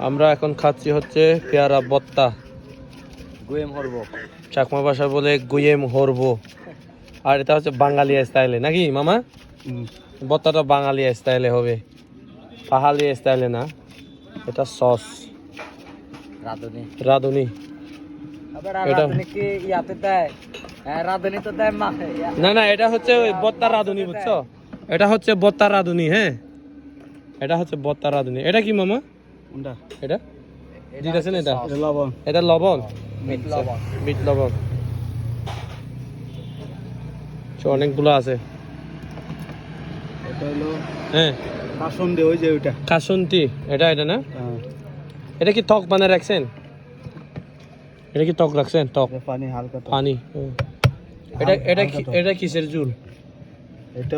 আমরা এখন খাচ্ছি হচ্ছে পেয়ারা বত্তা, গুয়েম হরব, চাকমা ভাষা বলে গুয়েম হরবো। আর এটা হচ্ছে বাঙালি স্টাইলে নাকি মামা? বত্তাটা বাঙালি স্টাইলে হবে, পাহাড়ি স্টাইলে না। এটা সস রাঁধুনি। রাঁধুনি। এটা রাঁধুনি তো দেয় মাখে। না না, এটা হচ্ছে ওই বত্তার রাঁধুনি, বুঝছো? এটা হচ্ছে বত্তার রাঁধুনি। হ্যাঁ, এটা হচ্ছে বত্তার রাঁধুনি। এটা কি মামা? এটা দিতেছেন? এটা লবণ। এটা লবণ, মিট লবণ। বিট লবণ। অনেকগুলো আছে। এটা হলো হ্যাঁ, কাসুন্দি, ওই যে ওইটা। কাসুন্তি। এটা এটা না? এটা কি টক বানায় রাখছেন? এটা কি টক রাখছেন? টক পানি হালকা। পানি। এটা এটা এটা কিসের ঝুল? এটা